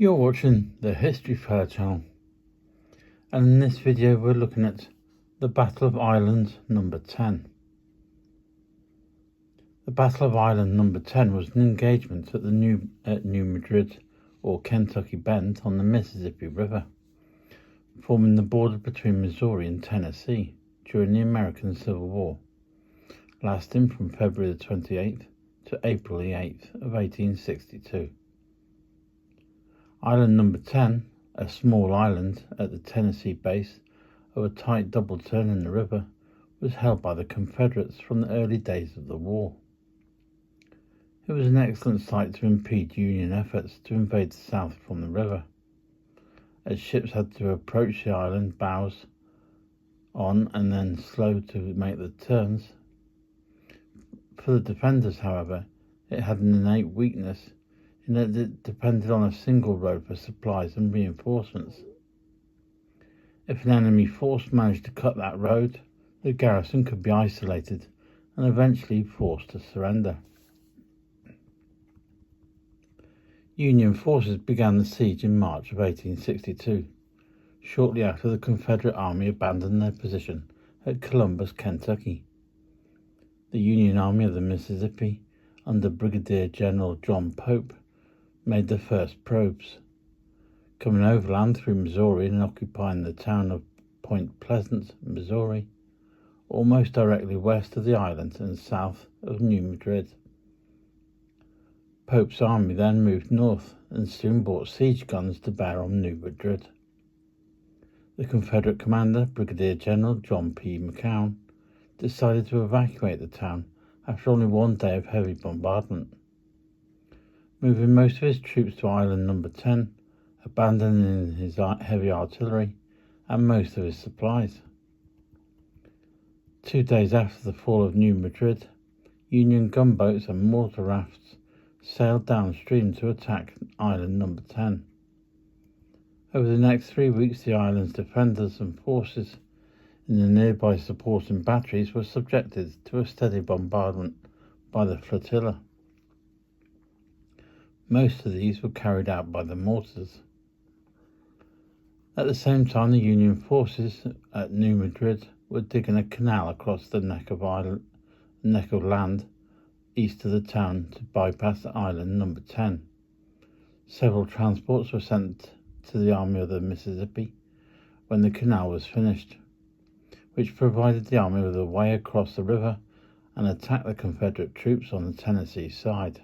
You're watching the History Fair channel, and in this video we're looking at the Battle of Island No. 10. The Battle of Island No. 10 was an engagement at New Madrid, or Kentucky Bend, on the Mississippi River, forming the border between Missouri and Tennessee during the American Civil War, lasting from February the 28th to April the 8th of 1862. Island No. 10, a small island at the Tennessee base of a tight double turn in the river, was held by the Confederates from the early days of the war. It was an excellent site to impede Union efforts to invade the South from the river, as ships had to approach the island bows on and then slow to make the turns. For the defenders, however, it had an innate weakness in that it depended on a single road for supplies and reinforcements. If an enemy force managed to cut that road, the garrison could be isolated and eventually forced to surrender. Union forces began the siege in March of 1862, shortly after the Confederate Army abandoned their position at Columbus, Kentucky. The Union Army of the Mississippi, under Brigadier General John Pope, made the first probes, coming overland through Missouri and occupying the town of Point Pleasant, Missouri, almost directly west of the island and south of New Madrid. Pope's army then moved north and soon brought siege guns to bear on New Madrid. The Confederate commander, Brigadier General John P. McCown, decided to evacuate the town after only one day of heavy bombardment, moving most of his troops to Island No. 10, abandoning his heavy artillery and most of his supplies. 2 days after the fall of New Madrid, Union gunboats and mortar rafts sailed downstream to attack Island No. 10. Over the next 3 weeks, the island's defenders and forces in the nearby supporting batteries were subjected to a steady bombardment by the flotilla. Most of these were carried out by the mortars. At the same time, the Union forces at New Madrid were digging a canal across the neck of land east of the town to bypass Island No. 10. Several transports were sent to the Army of the Mississippi when the canal was finished, which provided the army with a way across the river and attack the Confederate troops on the Tennessee side.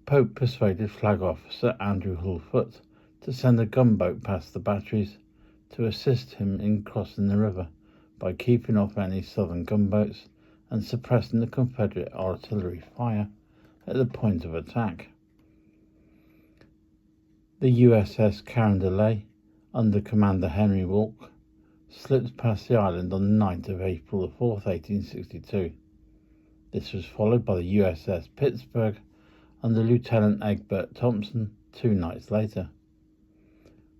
Pope persuaded Flag Officer Andrew Hull Foote to send a gunboat past the batteries to assist him in crossing the river by keeping off any Southern gunboats and suppressing the Confederate artillery fire at the point of attack. The USS Carondelet, under Commander Henry Walk, slipped past the island on the 9th of April 4th, 1862. This was followed by the USS Pittsburgh under Lieutenant Egbert Thompson 2 nights later.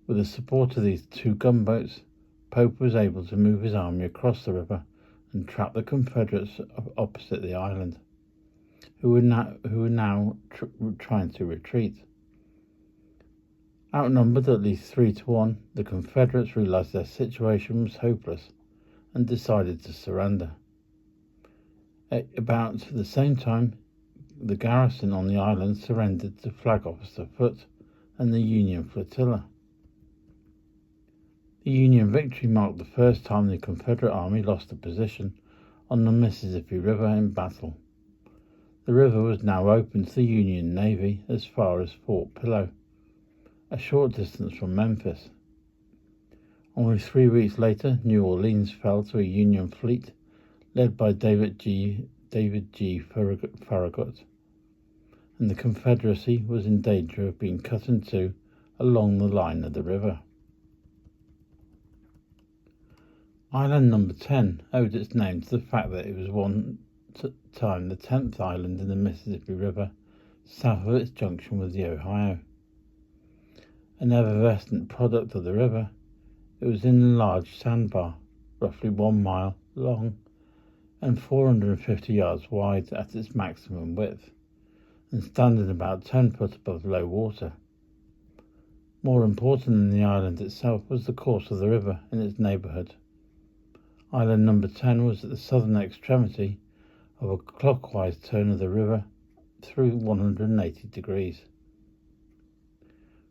With the support of these 2 gunboats, Pope was able to move his army across the river and trap the Confederates opposite the island, who were now trying to retreat. Outnumbered at least 3-1, the Confederates realized their situation was hopeless and decided to surrender. At about the same time, the garrison on the island surrendered to Flag Officer Foote and the Union flotilla. The Union victory marked the first time the Confederate Army lost a position on the Mississippi River in battle. The river was now open to the Union Navy as far as Fort Pillow, a short distance from Memphis. Only 3 weeks later, New Orleans fell to a Union fleet led by David G. Farragut, and the Confederacy was in danger of being cut in two along the line of the river. Island No. 10 owed its name to the fact that it was one time the 10th island in the Mississippi River south of its junction with the Ohio. An effervescent product of the river, it was an enlarged sandbar, roughly 1 mile long and 450 yards wide at its maximum width, and standing about 10 foot above low water. More important than the island itself was the course of the river in its neighbourhood. Island No. 10 was at the southern extremity of a clockwise turn of the river through 180 degrees,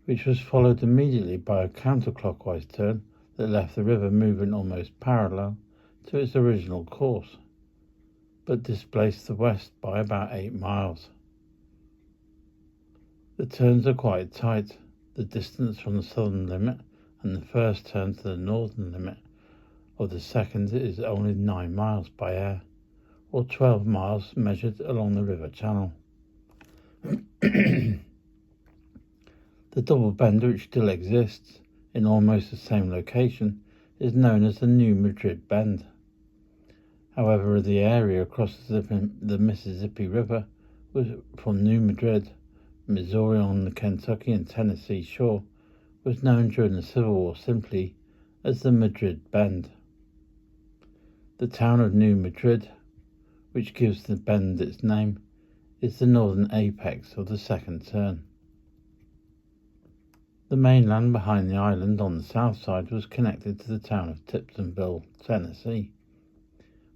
which was followed immediately by a counterclockwise turn that left the river moving almost parallel to its original course, but displaced the west by about 8 miles. The turns are quite tight. The distance from the southern limit and the first turn to the northern limit of the second is only 9 miles by air, or 12 miles measured along the river channel. The double bend, which still exists in almost the same location, is known as the New Madrid Bend. However, the area across the Mississippi River was from New Madrid, Missouri on the Kentucky and Tennessee shore, was known during the Civil War simply as the Madrid Bend. The town of New Madrid, which gives the bend its name, is the northern apex of the second turn. The mainland behind the island on the south side was connected to the town of Tiptonville, Tennessee,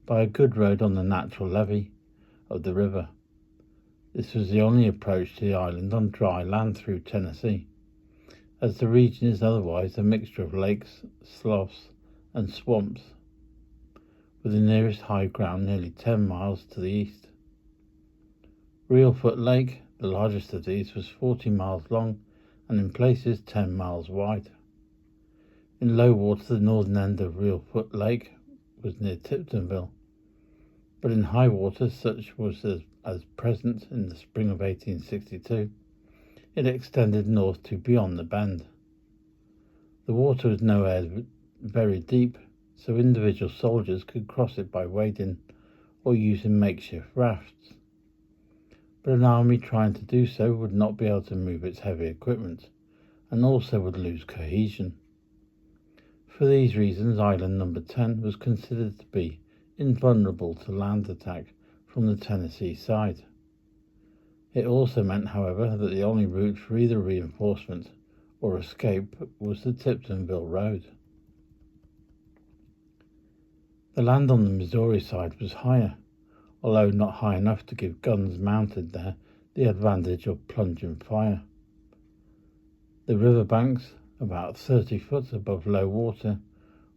by a good road on the natural levee of the river. This was the only approach to the island on dry land through Tennessee, as the region is otherwise a mixture of lakes, sloughs, and swamps, with the nearest high ground nearly 10 miles to the east. Reelfoot Lake, the largest of these, was 40 miles long and in places 10 miles wide. In low water, the northern end of Reelfoot Lake was near Tiptonville, but in high water, such was as present in the spring of 1862, it extended north to beyond the bend. The water was nowhere very deep, so individual soldiers could cross it by wading or using makeshift rafts. But an army trying to do so would not be able to move its heavy equipment, and also would lose cohesion. For these reasons, Island No. 10 was considered to be invulnerable to land attack from the Tennessee side. It also meant, however, that the only route for either reinforcement or escape was the Tiptonville Road. The land on the Missouri side was higher, although not high enough to give guns mounted there the advantage of plunging fire. The riverbanks, about 30 foot above low water,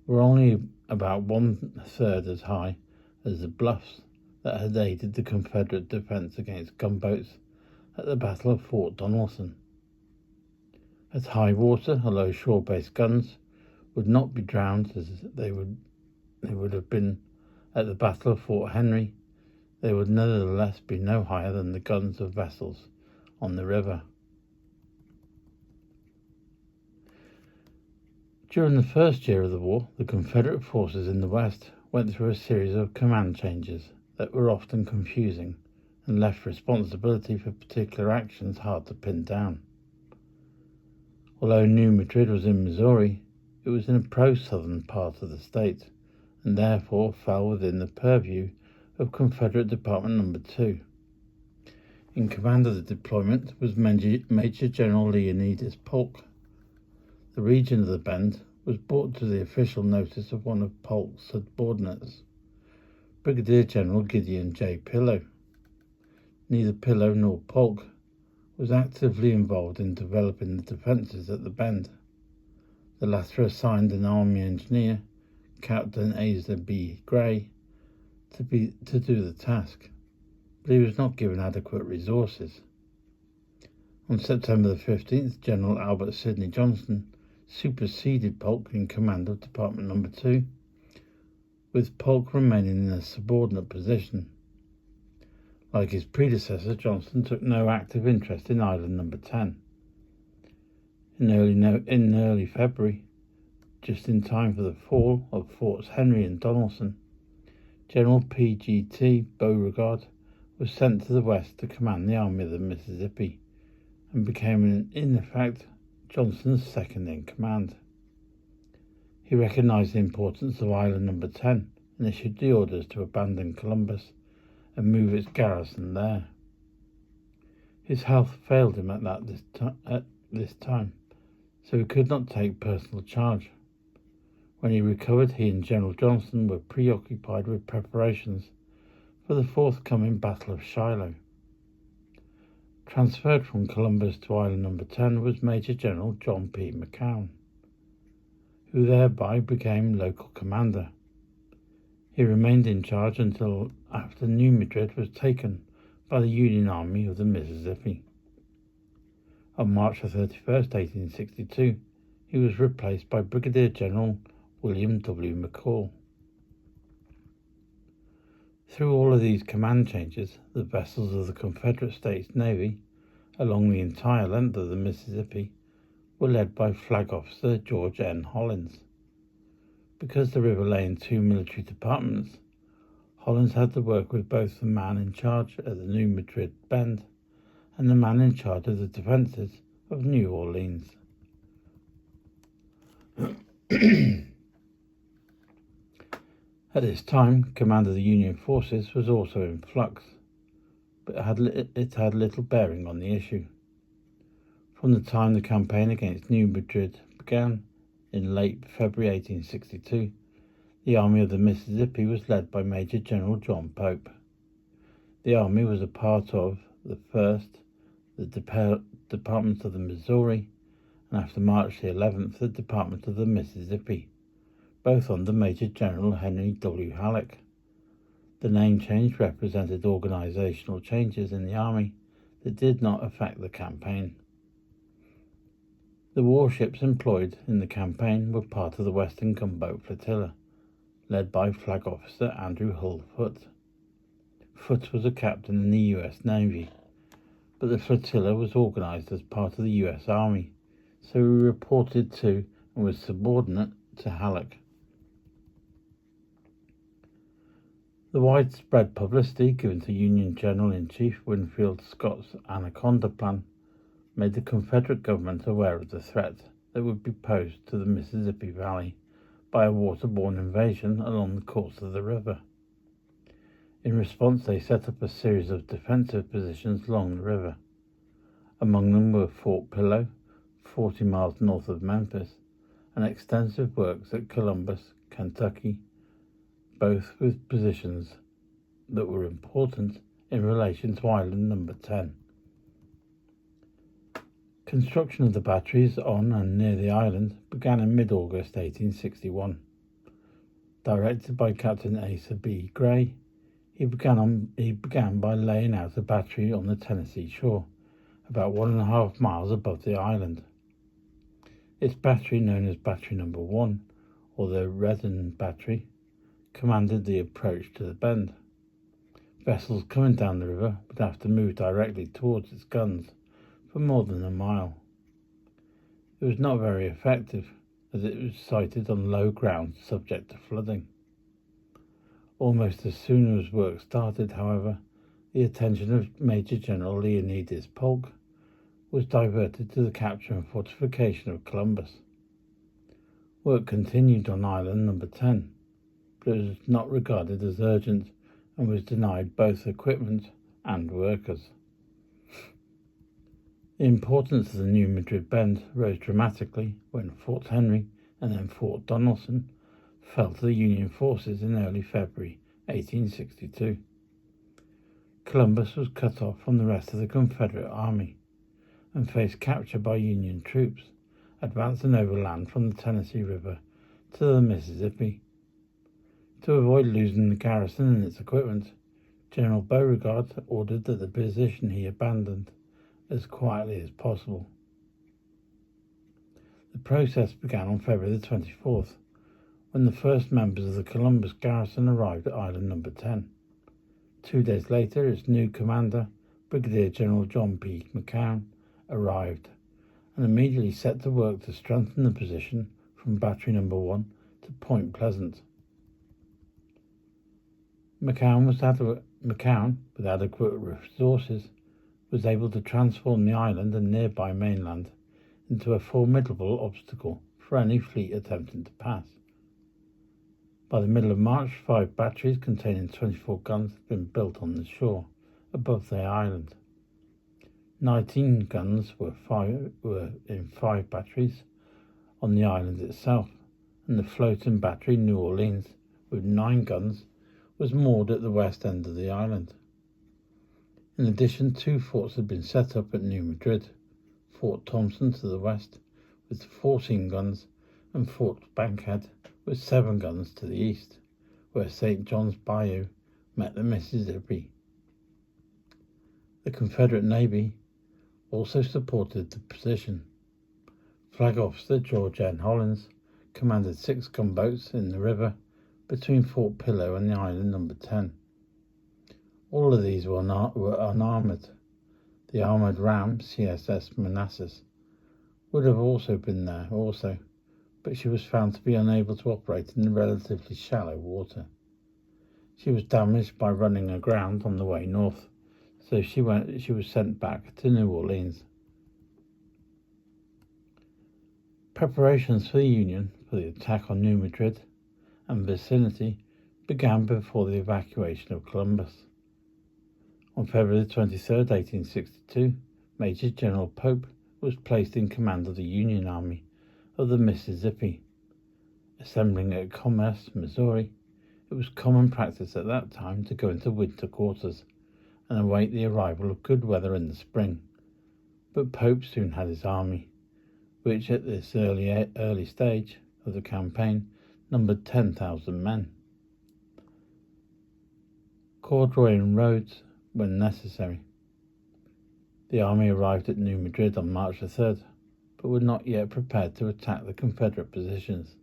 were only about 1/3 as high as the bluffs that had aided the Confederate defense against gunboats at the Battle of Fort Donelson. At high water, although shore-based guns would not be drowned as they would have been at the Battle of Fort Henry, they would nevertheless be no higher than the guns of vessels on the river. During the first year of the war, the Confederate forces in the West went through a series of command changes that were often confusing and left responsibility for particular actions hard to pin down. Although New Madrid was in Missouri, it was in a pro-southern part of the state, and therefore fell within the purview of Confederate Department No. 2. In command of the deployment was Major General Leonidas Polk. The region of the bend was brought to the official notice of one of Polk's subordinates, Brigadier General Gideon J. Pillow. Neither Pillow nor Polk was actively involved in developing the defences at the bend. The latter assigned an Army engineer, Captain Asa B. Gray, to do the task, but he was not given adequate resources. On September the 15th, General Albert Sidney Johnston superseded Polk in command of Department No. 2, with Polk remaining in a subordinate position. Like his predecessor, Johnston took no active interest in Island No. 10. In early February, just in time for the fall of Forts Henry and Donelson, General P.G.T. Beauregard was sent to the west to command the Army of the Mississippi, and became, in effect, Johnston's second in command. He recognized the importance of Island No. 10 and issued the orders to abandon Columbus and move its garrison there. His health failed him at this time, so he could not take personal charge. When he recovered, he and General Johnston were preoccupied with preparations for the forthcoming Battle of Shiloh. Transferred from Columbus to Island No. 10 was Major General John P. McCown, who thereby became local commander. He remained in charge until after New Madrid was taken by the Union Army of the Mississippi. On March 31st, 1862, he was replaced by Brigadier General William W. McCall. Through all of these command changes, the vessels of the Confederate States Navy, along the entire length of the Mississippi, were led by Flag Officer George N. Hollins. Because the river lay in two military departments, Hollins had to work with both the man in charge at the New Madrid Bend and the man in charge of the defenses of New Orleans. At this time, command of the Union forces was also in flux, but it had little bearing on the issue. From the time the campaign against New Madrid began in late February 1862, the Army of the Mississippi was led by Major General John Pope. The army was a part of the 1st, the Department of the Missouri, and after March the 11th, the Department of the Mississippi, both under Major General Henry W. Halleck. The name change represented organizational changes in the army that did not affect the campaign. The warships employed in the campaign were part of the Western Gunboat Flotilla, led by Flag Officer Andrew Hull Foote. Foote was a captain in the U.S. Navy, but the flotilla was organized as part of the U.S. Army, so he reported to and was subordinate to Halleck. The widespread publicity given to Union General-in-Chief Winfield Scott's Anaconda Plan made the Confederate government aware of the threat that would be posed to the Mississippi Valley by a waterborne invasion along the course of the river. In response, they set up a series of defensive positions along the river. Among them were Fort Pillow, 40 miles north of Memphis, and extensive works at Columbus, Kentucky, both with positions that were important in relation to Island No. 10. Construction of the batteries on and near the island began in mid-August 1861. Directed by Captain Asa B. Gray, he began by laying out a battery on the Tennessee shore, about 1.5 miles above the island. Its battery, known as Battery No. 1, or the Redden Battery, commanded the approach to the bend. Vessels coming down the river would have to move directly towards its guns for more than a mile. It was not very effective, as it was sited on low ground subject to flooding. Almost as soon as work started, however, the attention of Major General Leonidas Polk was diverted to the capture and fortification of Columbus. Work continued on Island No. 10, but it was not regarded as urgent and was denied both equipment and workers. The importance of the New Madrid Bend rose dramatically when Fort Henry and then Fort Donelson fell to the Union forces in early February 1862. Columbus was cut off from the rest of the Confederate Army and faced capture by Union troops advancing overland from the Tennessee River to the Mississippi. To avoid losing the garrison and its equipment, General Beauregard ordered that the position he abandoned as quietly as possible. The process began on February the 24th, when the first members of the Columbus garrison arrived at Island No. 10. 2 days later, its new commander, Brigadier General John P. McCown, arrived and immediately set to work to strengthen the position from Battery No. 1 to Point Pleasant. McCown, with adequate resources, was able to transform the island and nearby mainland into a formidable obstacle for any fleet attempting to pass. By the middle of March, 5 batteries containing 24 guns had been built on the shore above the island. 19 guns were in 5 batteries on the island itself, and the floating battery New Orleans, with 9 guns, was moored at the west end of the island. In addition, 2 forts had been set up at New Madrid, Fort Thompson to the west with 14 guns, and Fort Bankhead with 7 guns to the east, where St. John's Bayou met the Mississippi. The Confederate Navy also supported the position. Flag Officer George N. Hollins commanded 6 gunboats in the river between Fort Pillow and the Island No. 10. All of these were unarmored. The armored ram CSS Manassas would have also been there but she was found to be unable to operate in the relatively shallow water. She was damaged by running aground on the way north, so she was sent back to New Orleans. Preparations for the Union for the attack on New Madrid and vicinity began before the evacuation of Columbus. On February 23, 1862, Major General Pope was placed in command of the Union Army of the Mississippi. Assembling at Commerce, Missouri, it was common practice at that time to go into winter quarters and await the arrival of good weather in the spring. But Pope soon had his army, which at this early stage of the campaign numbered 10,000 men. Corduroying roads when necessary. The army arrived at New Madrid on March 3rd, but were not yet prepared to attack the Confederate positions.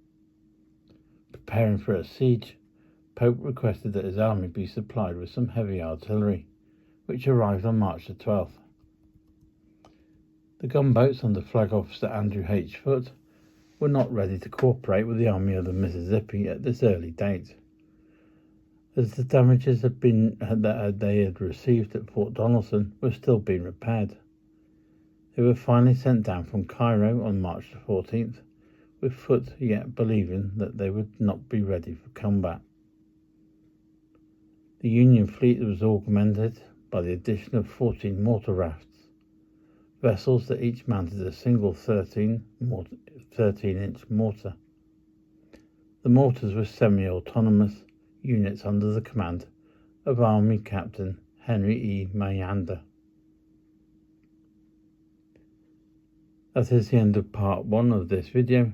Preparing for a siege, Pope requested that his army be supplied with some heavy artillery, which arrived on March 12th. The gunboats under Flag Officer Andrew H. Foote were not ready to cooperate with the Army of the Mississippi at this early date, as the damages that they had received at Fort Donelson were still being repaired. They were finally sent down from Cairo on March 14th, with Foote yet believing that they would not be ready for combat. The Union fleet was augmented by the addition of 14 mortar rafts, vessels that each mounted a single 13-inch mortar. The mortars were semi-autonomous units under the command of Army Captain Henry E. Mayander. That is the end of part 1 of this video.